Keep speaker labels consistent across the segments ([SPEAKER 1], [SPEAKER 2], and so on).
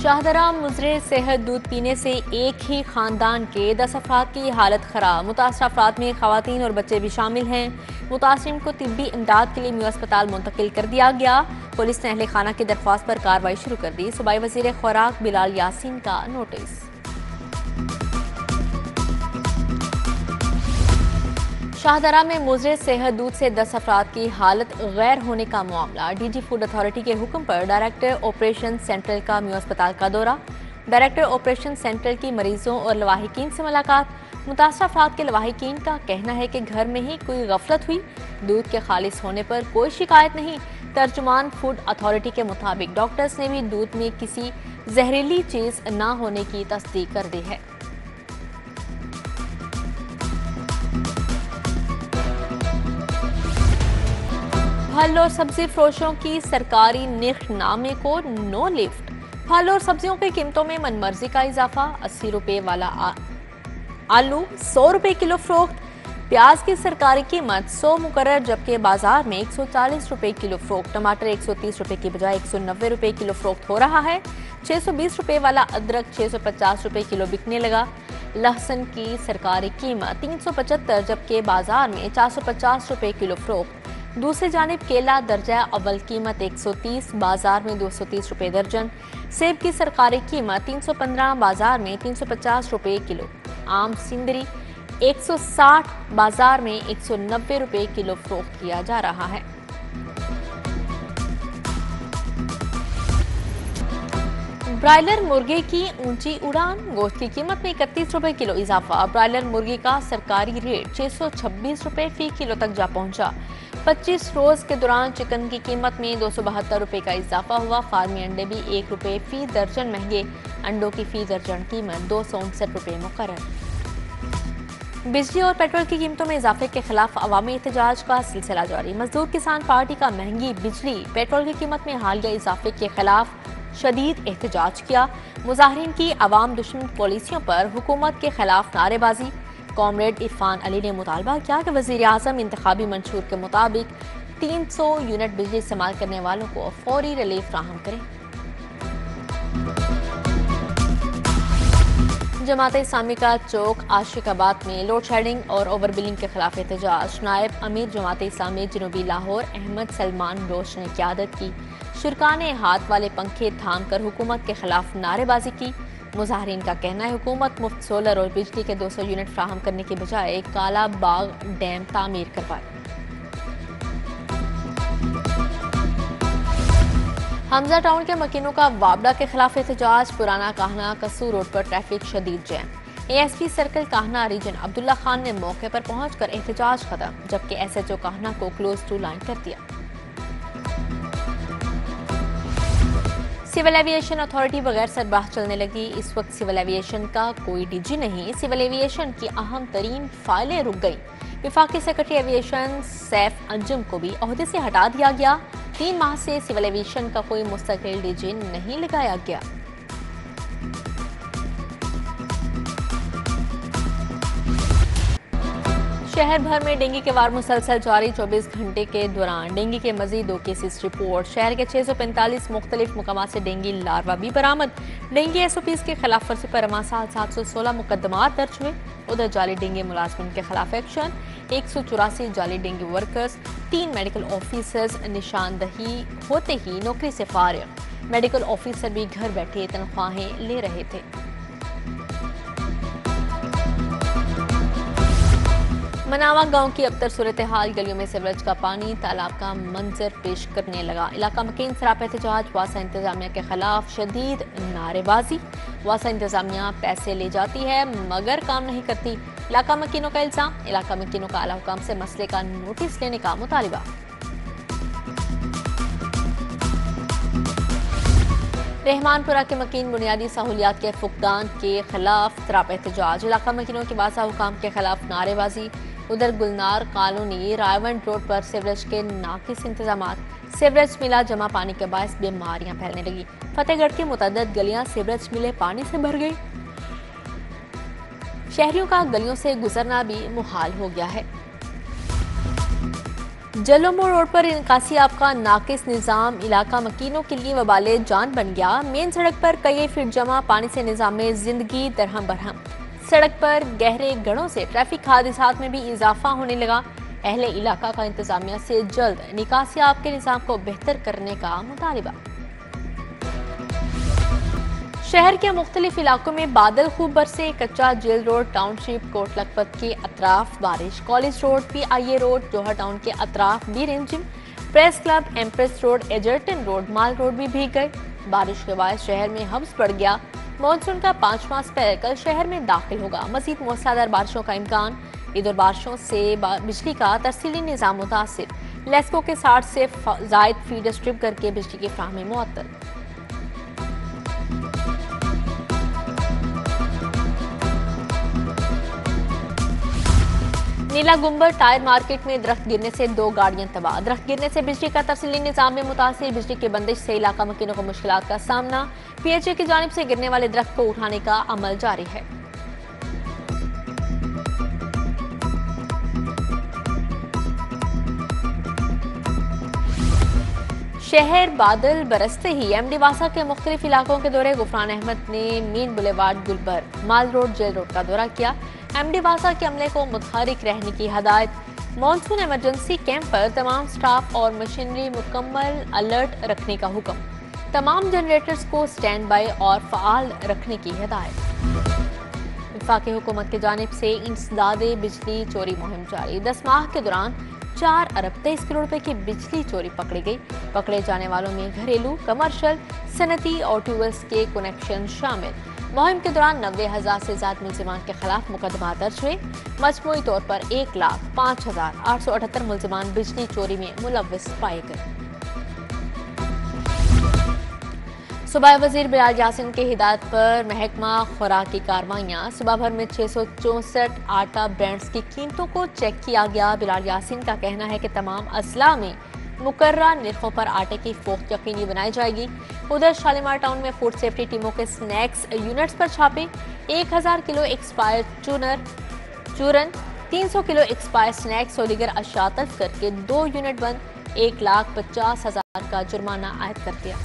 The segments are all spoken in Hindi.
[SPEAKER 1] शाहदरा मुजरे सेहत दूध पीने से एक ही खानदान के 10 अफराद की हालत खराब। मुतासर अफराद में खवातीन और बच्चे भी शामिल हैं। मुतासरीन को तिब्बी इमदाद के लिए म्यू अस्पताल मुंतकिल कर दिया गया। पुलिस ने अहले खाना की दरख्वास्त पर कार्रवाई शुरू कर दी। सूबाई वजीर खुराक बिलाल यासीन का नोटिस। शाहदरा में मुजरे सेहत दूध से 10 अफराद की हालत गैर होने का मामला। डीजी फूड अथॉरिटी के हुक्म पर डायरेक्टर ऑपरेशन सेंट्रल का म्यू अस्पताल का दौरा। डायरेक्टर ऑपरेशन सेंट्रल की मरीजों और लवाहिकीन से मुलाकात। मुतासर अफराद के लवाहिकीन का कहना है कि घर में ही कोई गफलत हुई, दूध के खालिस होने पर कोई शिकायत नहीं। तर्जुमान फूड अथॉरिटी के मुताबिक डॉक्टर्स ने भी दूध में किसी जहरीली चीज न होने की तस्दीक कर दी है। फल और सब्जी फरोशों की सरकारी निर्खनामे को नो लिफ्ट। फल और सब्जियों की कीमतों में मनमर्जी का इजाफा। 80 रुपए वाला आलू 100 रुपए किलो फरोख्त। प्याज की सरकारी कीमत 100 मुकर्रर, जबकि बाजार में 140 रुपए किलो फरोख्त। टमाटर 130 रुपए की बजाय 190 रुपए किलो फरोख्त हो रहा है। 620 रुपए वाला अदरक 650 रुपए किलो बिकने लगा। लहसुन की सरकारी कीमत 375, जबकि बाजार में 450 रुपए किलो फरोख्त। दूसरी जानिब केला दर्जा अव्वल कीमत 130, बाजार में 230 रुपए दर्जन। सेब की सरकारी कीमत 315, बाजार में 350 रुपए किलो। आम सिंदरी 160, बाजार में 190 रुपए किलो फरोख्त किया जा रहा है। ब्रायलर मुर्गे की ऊंची उड़ान। गोश्त की कीमत में 31 रुपए किलो इजाफा। ब्रायलर मुर्गी का सरकारी रेट 626 रुपए फी किलो तक जा पहुंचा। 25 रोज के दौरान चिकन की कीमत में 272 रुपए का इजाफा हुआ। फार्मी अंडे भी 1 रुपए फी दर्जन महंगे। अंडों की फी दर्जन कीमत 259 रुपए मुकर्रर। बिजली और पेट्रोल की कीमतों में इजाफे के खिलाफ अवामी एहतजाज का सिलसिला जारी। मजदूर किसान पार्टी का महंगी बिजली पेट्रोल की कीमत में हालिया इजाफे के खिलाफ शदीद एहतजाज किया। मुजाहिरीन की अवाम दुश्मन पॉलिसियों पर हुकूमत के खिलाफ नारेबाजी। कॉमरेड इरफान अली ने मुतालबा किया कि वज़ीर आज़म इंतखाबी मंशूर के मुताबिक 300 यूनिट बिजली इस्तेमाल करने वालों को फौरी रिलीफ फ्राहम करें। जमात इस्लामी का चौक आशिकाबाद में लोड शेडिंग और ओवर बिलिंग के खिलाफ एहतजाज। नायब अमीर जमात इस्लामी जनूबी लाहौर अहमद सलमान रोश ने क़यादत की। शुरका ने हाथ वाले पंखे थाम कर हुकूमत के खिलाफ नारेबाजी की। मुजाहिरीन का कहना है हुकूमत मुफ्त सोलर और बिजली के 200 यूनिट फ्राहम करने की बजाय काला बाग डैम तामीर करवाए। हमजा टाउन के मकीनों का वाबडा के खिलाफ एहतजाज। पुराना काहना कसूर रोड पर ट्रैफिक शदीद jam. ASP circle Kahna region Abdullah Khan ने मौके पर पहुंचकर एहतजाज खत्म, जबकि SHO काहना को क्लोज टू लाइन कर दिया। सिविल एविएशन अथॉरिटी बगैर सरबराह चलने लगी। इस वक्त सिविल एविएशन का कोई DG नहीं। सिविल एविएशन की अहम तरीन फाइलें रुक गई। विफाकी सेक्रेटरी एविएशन सैफ अंजुम को भी ओहदे से हटा दिया गया। 3 माह से सिविल एविएशन का कोई मुस्तकिल DG नहीं लगाया गया। शहर भर में डेंगू के वार मुसलसल जारी। 24 घंटे के दौरान डेंगू के मजीद 2 केसेस रिपोर्ट। शहर के 645 मुख्तलिफ मुकामात से डेंगू लार्वा भी बरामद। डेंगू SOPs के खिलाफ वर्जी पर अमासाल 716 मुकदमात दर्ज हुए। उधर जाली डेंगू मुलाजमिन के खिलाफ एक्शन। 184 जाली डेंगू वर्कर्स, 3 मेडिकल ऑफिसर्स निशानदही होते ही नौकरी से फारिग। मेडिकल ऑफिसर भी घर बैठे तनख्वाहें ले रहे थे। मनावा गांव की अबतर सूरत हाल। गलियों में सीवरेज का पानी तालाब का मंजर पेश करने लगा। इलाका मकीन सराप एहतजाज। वासा इंतजामिया के खिलाफ शदीद नारेबाजी। वासा इंतजामिया पैसे ले जाती है मगर काम नहीं करती, इलाका मकीनों का इल्जाम। इलाका मकीनों का आला हुकाम से मसले का नोटिस लेने का मुतालिबा। रहमानपुरा के मकीन बुनियादी सहूलियात के फुकदान के खिलाफ सराप एहतजाज। इलाका मकीनों के वासा हुकाम के खिलाफ नारेबाजी। उधर गुलनार कॉलोनी रायवंड रोड पर सीवरेज के नाकिस इंतजाम। सीवरेज मिला जमा पानी के बायस बीमारियां फैलने लगी। फतेहगढ़ की मुतअद्दिद गलियां सीवरेज मिले पानी से भर गई। शहरियों का गलियों से गुजरना भी मुहाल हो गया है। जलोमो रोड पर इनकासियाब का नाकिस निजाम इलाका मकीनों के लिए वबाले जान बन गया। मेन सड़क पर कई फीट जमा पानी से निजाम में जिंदगी दरहम बरहम। सड़क पर गहरे गढ़ों से ट्रैफिक हादसात में भी इजाफा होने लगा। अहले इलाका का इंतजामिया से जल्द निकासियाब के निजाम को बेहतर करने का मुतालिबा। शहर के मुख्तलिफ इलाकों में बादल खूब बरसे। Kacha jail road, township, Kot Lakhpat के अतराफ बारिश। College road, PIA road, Johar town के अतराफ भी रिमझिम। Press club, empress road, Egerton road, mall road भी भीग गए। बारिश के बाद शहर में हब्स बढ़ गया। मानसून का 5वां स्पेल कल शहर में दाखिल होगा। मजीद मूसलाधार बारिशों का इम्कान। इधर बारिशों से बिजली का तरसीली निजाम मुतासिर। लेस्को के 60 से जायद फीडर स्ट्रिप करके बिजली की फ्राहमी मुअत्तल। नीला गुंबर टायर मार्केट में दरख्त गिरने से 2 गाड़ियां तबाह। दरख्त गिरने से बिजली का तरसीली निजाम में मुतासिर। बिजली की बंदिश से इलाका मकीनों को मुश्किलात का सामना। PHA की जानिब से गिरने वाले दरख्त को उठाने का अमल जारी है। शहर बादल बरसते ही MD वासा के मुख्तलिफ इलाकों के दौरे। गुफरान अहमद ने मीन बुलेवार्ड, गुलबर, माल रोड, जेल रोड का दौरा किया। MD वासा के अमले को मुतहरिक रहने की हदायत। मानसून इमरजेंसी कैंप पर तमाम स्टाफ और मशीनरी मुकम्मल अलर्ट रखने का हुक्म। तमाम जनरेटर्स को स्टैंड बाई और फ़आल रखने की हदायत। वफाकी हुकूमत की जानिब से इंसदादे बिजली चोरी मुहिम जारी। 10 माह के दौरान 4 अरब 23 करोड़ रुपए की बिजली चोरी पकड़ी गई। पकड़े जाने वालों में घरेलू, कमर्शियल, सनती और ट्यूबवेल्स के कनेक्शन शामिल। मुहिम के दौरान 90,000 से ज्यादा मुलजिमान के खिलाफ मुकदमा दर्ज हुए। मजमूई तौर पर 1,05,878 मुलजिमान बिजली चोरी में मुलव्विस पाए गए। सूबाई वजीर बिलाल यासीन के हिदायत पर महकमा खुराक की कार्रवाइयाँ। सुबह भर में 664 आटा ब्रांड्स की कीमतों को चेक किया गया। बिलाल यासीन का कहना है कि तमाम अजला में मुकर्रर निर्खों पर आटे की फोख्त यकीनी बनाई जाएगी। उधर शालीमार टाउन में फूड सेफ्टी टीमों के स्नैक्स यूनिट्स पर छापे। 1000 किलो एक्सपायर चूरन, 300 किलो एक्सपायर स्नैक्स और दीगर अशिया तल्फ करके 2 यूनिट बंद। 1,50,000 का जुर्माना आयद कर दिया।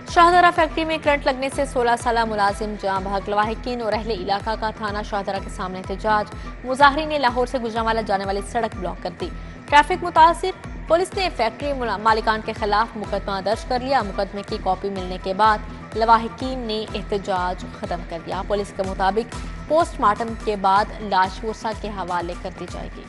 [SPEAKER 1] शाहदरा फैक्ट्री में करंट लगने से 16 साल मुलाजिम जाँ बहक। लवाहिकीन और अहले इलाका का थाना शाहदरा के सामने एहतजाज। मुजाहिरीन ने लाहौर से गुजरांवाला जाने वाली सड़क ब्लॉक कर दी। ट्रैफिक मुतासिर। पुलिस ने फैक्ट्री मालिकान के खिलाफ मुकदमा दर्ज कर लिया। मुकदमे की कॉपी मिलने के बाद लवाहिकीन ने एहतजाज खत्म कर दिया। पुलिस के मुताबिक पोस्टमार्टम के बाद लाश वर्सा के हवाले कर दी जाएगी।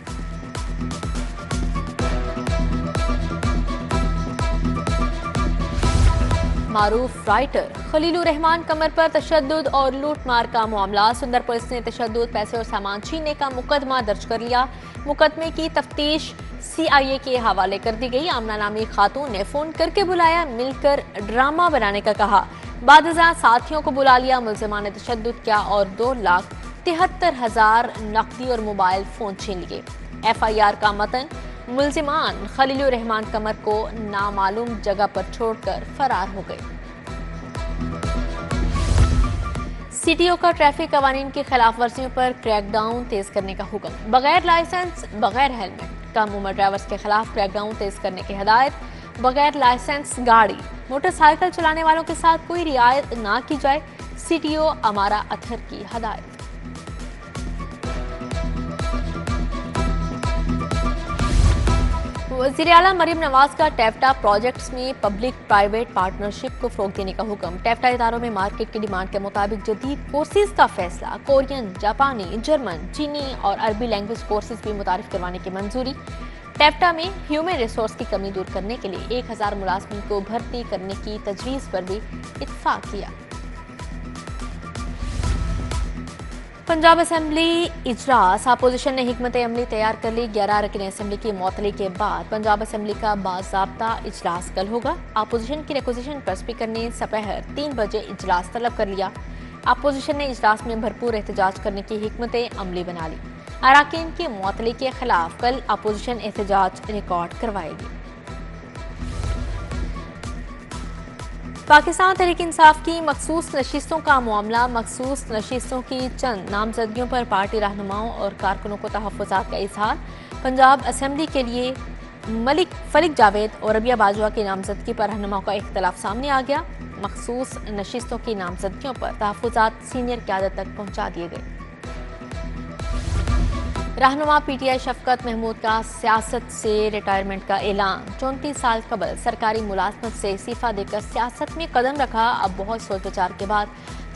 [SPEAKER 1] मारूफ राइटर खलीलुर रहमान कमर पर तशद्दुद और लूटमार का मामला। सुंदर पुलिस ने तशद्दुद, पैसे और सामान छीनने का मुकदमा दर्ज कर लिया। मुकदमे की तफ्तीश CIA के हवाले कर दी गई। आमना नामी खातून ने फोन करके बुलाया, मिलकर ड्रामा बनाने का कहा। बादशाह साथियों को बुला लिया। मुलजिमान ने तशद्दुद किया और 2,73,000 नकदी और मोबाइल फोन छीन लिए। FIR का मतन, मुलजिमान खलीलुर रहमान कमर को नामालूम जगह पर छोड़कर फरार हो गए। CTO का ट्रैफिक कवानीन की खिलाफ वर्जियों पर क्रैकडाउन तेज करने का हुक्म। बगैर लाइसेंस, बगैर हेलमेट, कम उम्र ड्राइवर्स के खिलाफ क्रैकडाउन तेज करने की हिदायत। बगैर लाइसेंस गाड़ी, मोटरसाइकिल चलाने वालों के साथ कोई रियायत ना की जाए। CTO अमारा अथर की हदायत। वज़ीर आला मरीम नवाज का टेफ्टा प्रोजेक्ट्स में पब्लिक प्राइवेट पार्टनरशिप को फ़रोग़ देने का हुक्म। टेफ्टा इदारों में मार्केट की डिमांड के मुताबिक जदीद कोर्सेज का फैसला। कोरियन, जापानी, जर्मन, चीनी और अरबी लैंग्वेज कोर्सेज भी मुतारिफ करवाने की मंजूरी। टेफ्टा में ह्यूमन रिसोर्स की कमी दूर करने के लिए 1000 मुलाजमीन को भर्ती करने की तजवीज़ पर भी इत्तफाक किया। पंजाब असेंबली इजलास। अपोजिशन ने हिकमत अमली तैयार कर ली। 11 अरकान असेंबली की मुअत्तली के बाद पंजाब असेंबली का बाज़ाब्ता इजलास कल होगा। अपोजिशन की रिक्वेजिशन पर स्पीकर ने सपहर 3 बजे इजलास तलब कर लिया। अपोजिशन ने इजलास में भरपूर एहतजाज करने की हिकमत अमली बना ली। अरकान की मुअत्तली के खिलाफ कल अपोजिशन एहतजाज रिकॉर्ड करवाएगी। पाकिस्तान तहरीक इंसाफ की मखसूस नशिस्तों का मामला। मखसूस नशिस्तों की चंद नामजदगियों पर पार्टी रहनुमाओं और कारकुनों को तहफ़्फ़ुज़ात का इजहार। पंजाब असेंबली के लिए फलिक जावेद और रबिया बाजवा की नामजदगी पर रहनुमाओं का इख्तलाफ सामने आ गया। मखसूस नशिस्तों की नामजदगियों पर तहफ़्फ़ुज़ात सीनियर क़यादत तक पहुंचा दिए गए। रहनुमा पीटीआई शफकत महमूद का सियासत से रिटायरमेंट का ऐलान। 34 साल कबल सरकारी मुलाजमत से इस्तीफा देकर सियासत में कदम रखा, अब बहुत सोच विचार के बाद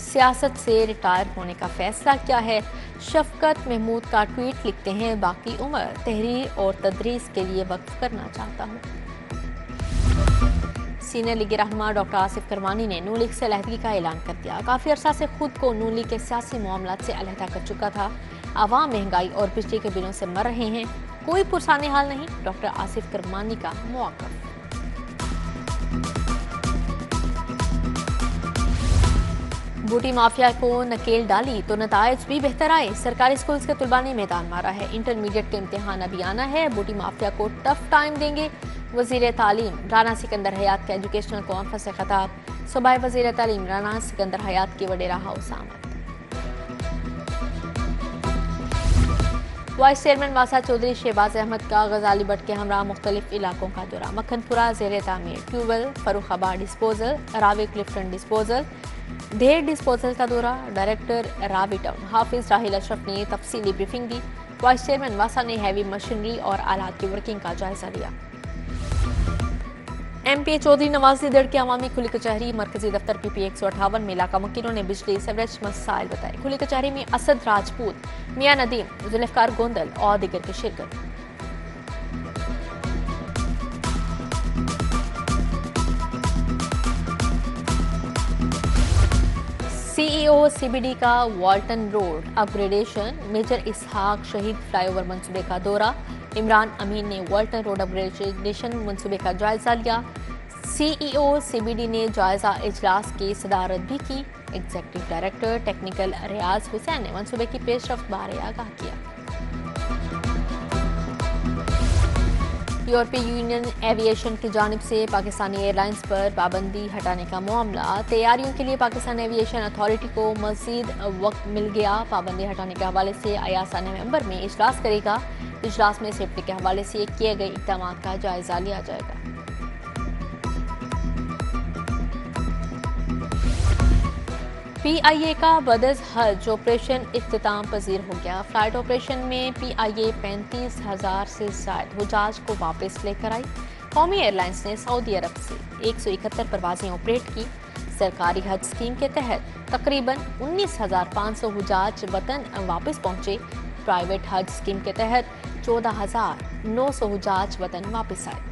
[SPEAKER 1] सियासत से रिटायर होने का फैसला किया है। शफकत महमूद का ट्वीट लिखते हैं, बाकी उम्र तहरीर और तदरीस के लिए वक्फ करना चाहता हूँ। सीनियर लीग रहनुमा डॉक्टर आसिफ करवानी ने नून लीग से अलहदगी का ऐलान कर दिया। काफ़ी अरसा से खुद को नून लीग के सियासी मामलात से अलहदा कर चुका था। आवाम महंगाई और बिजली के बिलों से मर रहे हैं, कोई पुरसाने हाल नहीं। डॉक्टर आसिफ करवानी का मौक़िफ़। बूटी माफिया को नकेल डाली तो नताइज भी बेहतर आए। सरकारी स्कूल के तुलबा ने मैदान मारा है। इंटरमीडिएट के इम्तिहान अभी आना है। बूटी माफिया को टफ टाइम देंगे। वजीर तालीम राना सिकंदर हयात का एजुकेशनल कॉन्फ्रेंस से खिताब। सूबाई वजीर तालीम राना सिकंदर हयात की वडेरा हाउस आमद। वाइस चेयरमैन वासा चौधरी शहबाज अहमद का गजाली बट के हमरा मुख्तलिफ इलाकों का दौरा। मक्खनपुरा ज़ेर तामीर, tubewell, Farrukhabad disposal, Ravi Clifton disposal, Dher disposal का दौरा। डायरेक्टर रावी टाउन हाफिज राहिल अशरफ ने तफसीली ब्रीफिंग दी। वाइस चेयरमैन वासा ने हैवी मशीनरी और आलात की वर्किंग का जायजा लिया। MP चौधरी नवाज दड़ के अवामी खुली कचहरी मरकजी दफ्तर PP 158 में इलाका वकीलों ने बिजली सेवरेज मसाइल बताए। खुली कचहरी में असद राजपूत, मियां नदीम, जुल्फकार गोंदल और दीगर की शिरकत। CEO CBD का वाल्टन रोड अपग्रेडेशन, मेजर इसहाक शहीद फ्लाईओवर मंसूबे का दौरा। इमरान अमीन ने वाल्टन रोड अपग्रेडेशन मंसूबे का जायजा लिया। CEO CBD ने जायजा इजलास की सदारत भी की। एग्जीक्यूटिव डायरेक्टर टेक्निकल रियाज हुसैन ने मंसूबे की पेशरफ्त बारे आगाह किया। यूरोपीय यूनियन एविएशन की जानिब से पाकिस्तानी एयरलाइंस पर पाबंदी हटाने का मामला। तैयारियों के लिए पाकिस्तान एविएशन अथॉरिटी को मजीद वक्त मिल गया। पाबंदी हटाने के हवाले से अयासा नवंबर में इजलास करेगा। इजलास में सेफ्टी के हवाले से किए गए इक़दाम का जायजा लिया जाएगा। PIA का बदस हज ऑपरेशन इख्तिताम पजीर हो गया। फ्लाइट ऑपरेशन में PIA 35,000 से ज़ायद हुजाज को वापस लेकर आई। कौमी एयरलाइंस ने सऊदी अरब से 171 परवाजें ऑपरेट की। सरकारी हज स्कीम के तहत तकरीबन 19,500 हुजाज वतन वापस पहुंचे। प्राइवेट हज स्कीम के तहत 14,900 हुजाज वतन वापस आए।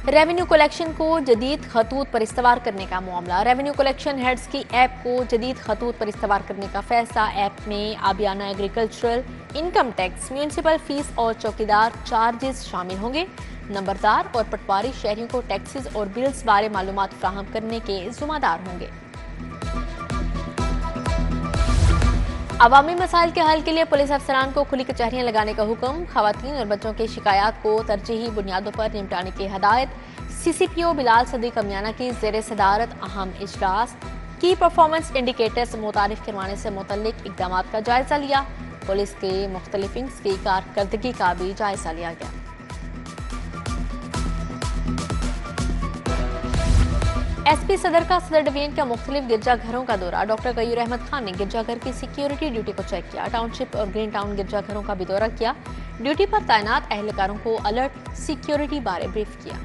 [SPEAKER 1] रेवेन्यू कलेक्शन को जदीद खतूत पर इस्तवार करने का मामला। रेवेन्यू कलेक्शन हेड्स की ऐप को जदीद खतूत पर इस्तवार करने का फैसला। ऐप में आबियाना agricultural, income tax, municipal fees और चौकीदार चार्जेस शामिल होंगे। नंबरदार और पटवारी शहरियों को टैक्सेस और बिल्स बारे मालूमात फराहम करने के जिम्मेदार होंगे। अवामी मसाइल के हल के लिए पुलिस अफसरान को खुली कचहरियां लगाने का हुक्म। खवातीन और बच्चों की शिकायत को तरजीही बुनियादों पर निपटाने की हदायत। CCPO बिलाल सदीक अमियाना की ज़ेर सदारत अहम इजलास। की परफॉर्मेंस इंडिकेटर्स मुतारिफ करवाने से मुतल्लिक इक़दाम का जायजा लिया। पुलिस के मुख्तलिफ विंग्स की कारकर्दगी का भी जायजा लिया गया। SP सदर का सदर डिवीजन का मुख्तलिफ गिरजाघरों का दौरा। डॉक्टर गयूर अहमद खान ने गिरजाघर की सिक्योरिटी ड्यूटी को चेक किया। टाउनशिप और ग्रीन टाउन गिरजाघरों का भी दौरा किया। ड्यूटी पर तैनात अहलकारों को अलर्ट सिक्योरिटी बारे ब्रीफ किया।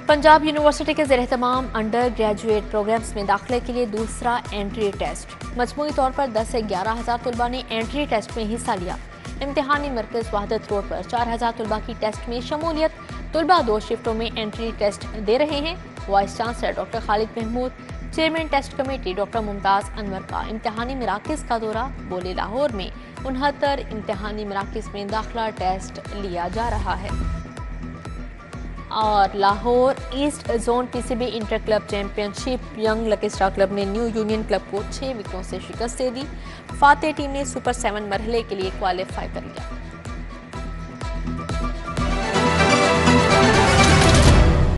[SPEAKER 1] पंजाब यूनिवर्सिटी के ज़ेर-ए-तमाम अंडर ग्रेजुएट प्रोग्राम्स में दाखिले के लिए दूसरा एंट्री टेस्ट। मजमूई तौर पर 10 से 11,000 तलबा ने एंट्री टेस्ट में हिस्सा लिया। इम्तिहानी मरकज वहदत रोड पर 4,000 तलबा की टेस्ट में शमूलियत। तलबा 2 शिफ्टों में एंट्री टेस्ट दे रहे हैं। Vice chancellor doctor Khalid Mahmood, chairman test committee doctor Mumtaz Anwar का इम्तिहानी मराकज़ का दौरा। बोले लाहौर में 69 इम्तिहानी मराकज़ में दाखिला टेस्ट लिया जा रहा है। और Lahore east zone PCB inter club championship, young lucky star club ने न्यू यूनियन क्लब को 6 विकेटों से शिकस्त दे दी। फातेह टीम ने सुपर 7 मरहले के लिए क्वालिफाई कर लिया।